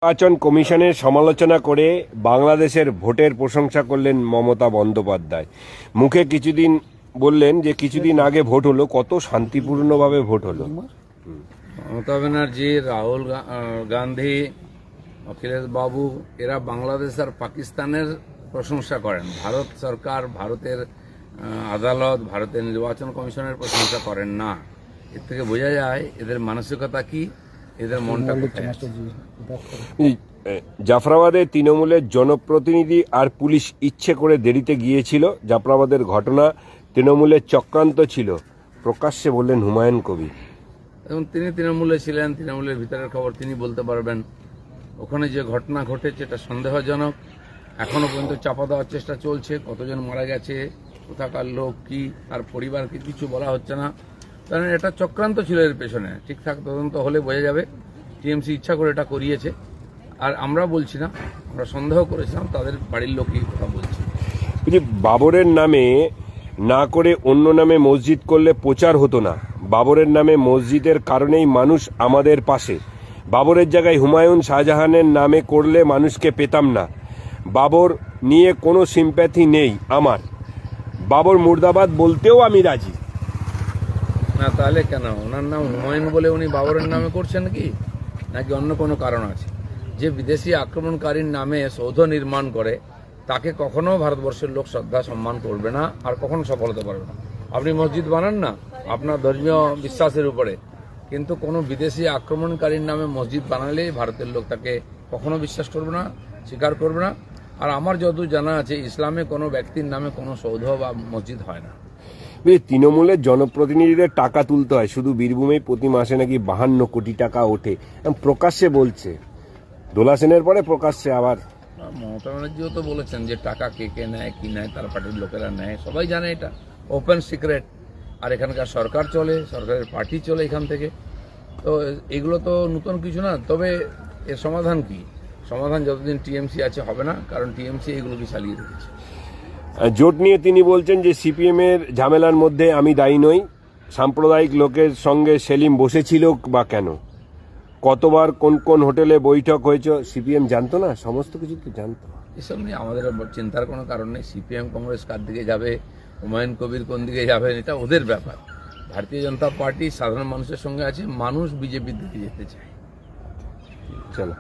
নির্বাচন কমিশনের সমালোচনা করে বাংলাদেশের ভোটের প্রশংসা করলেন মমতা বন্দ্যোপাধ্যায়। মুখে কিছুদিন বললেন যে কিছুদিন আগে ভোট হলো, কত শান্তিপূর্ণভাবে ভোট হলো। মমতা ব্যানার্জি, রাহুল গান্ধী, অখিলেশ বাবু এরা বাংলাদেশ আর পাকিস্তানের প্রশংসা করেন, ভারত সরকার, ভারতের আদালত, ভারতের নির্বাচন কমিশনের প্রশংসা করেন না। এর থেকে বোঝা যায় এদের মানসিকতা কি, এদের মনটা কোথায় আছে। জাফরাবাদে তৃণমূলের জনপ্রতিনিধি আর পুলিশ ইচ্ছে করে দেরিতে গিয়েছিল। জাফরাবাদের ঘটনা তৃণমূলের চক্রান্ত ছিল, প্রকাশ্যে বললেন হুমায়ুন কবির। এবং তিনি তৃণমূলে ছিলেন, তৃণমূলের ভিতরের খবর তিনি বলতে পারবেন। ওখানে যে ঘটনা ঘটেছে এটা সন্দেহজনক, এখনো পর্যন্ত চাপা দেওয়ার চেষ্টা চলছে। কতজন মারা গেছে, কোথাকার লোক কি, তার পরিবারকে কিছু বলা হচ্ছে না, কারণ এটা চক্রান্ত ছিল এর পেছনে। ঠিকঠাক তদন্ত হলে বোঝা যাবে টিএমসি ইচ্ছা করে এটা করিয়েছে। আর আমরা বলছি না, আমরা সন্দেহ করেছিলাম, তাদের বাড়ির লোকই কথা বলছে। বাবরের নামে না করে অন্য নামে মসজিদ করলে প্রচার হতো না। বাবরের নামে মসজিদের কারণেই মানুষ আমাদের পাশে। বাবরের জায়গায় হুমায়ুন, শাহজাহানের নামে করলে মানুষকে পেতাম না। বাবর নিয়ে কোনো সিম্প্যাথি নেই আমার। বাবর মুর্দাবাদ বলতেও আমি রাজি। না তাহলে কেন ওনার নাম হুমায়ুন বলে উনি বাবরের নামে করছেন কি, নাকি অন্য কোনো কারণ আছে? যে বিদেশি আক্রমণকারীর নামে সৌধ নির্মাণ করে তাকে কখনো ভারতবর্ষের লোক শ্রদ্ধা সম্মান করবে না, আর কখনো সফল হতে পারবে না। আপনি মসজিদ বানান না আপনার ধর্মীয় বিশ্বাসের উপরে, কিন্তু কোনো বিদেশি আক্রমণকারীর নামে মসজিদ বানালে ভারতের লোক তাকে কখনো বিশ্বাস করবে না, স্বীকার করবে না। আর আমার যতদূর জানা আছে ইসলামে কোনো ব্যক্তির নামে কোনো সৌধ বা মসজিদ হয় না। তৃণমূলের জনপ্রতিনিধিদের টাকা তুলতে হয়, শুধু বীরভূমেই প্রতি মাসে নাকি 52 কোটি টাকা ওঠে, প্রকাশ্যে বলছে। দোলা সেনের পরে প্রকাশ্যে আবার মমতা ব্যানার্জিও তো বলেছেন যে টাকা কে কে নেয়, কি নেয়, তার পার্টির লোকেরা নেয়, সবাই জানে, এটা ওপেন সিক্রেট। আর এখানকার সরকার চলে, সরকারের পার্টি চলে এখান থেকে, তো এগুলো তো নতুন কিছু না। তবে এর সমাধান কি? সমাধান যতদিন টিএমসি আছে হবে না, কারণ টিএমসি এগুলোকে চালিয়ে রেখেছে। জোট নিয়ে তিনি বলছেন যে সিপিএম এর ঝামেলার মধ্যে আমি দায়ী নই। সাম্প্রদায়িক লোকের সঙ্গে সেলিম বসেছিল বা কেন, কতবার কোন কোন হোটেলে বৈঠক হয়েছে, সিপিএম জানতো না? সমস্ত কিছু তো জানতো। এসব নিয়ে আমাদের চিন্তার কোনো কারণ নেই। সিপিএম কংগ্রেস কার দিকে যাবে, হুমায়ুন কবির কোন দিকে যাবেন, এটা ওদের ব্যাপার। ভারতীয় জনতা পার্টি সাধারণ মানুষের সঙ্গে আছে, মানুষ বিজেপির দিকে যেতে চায়। চলো।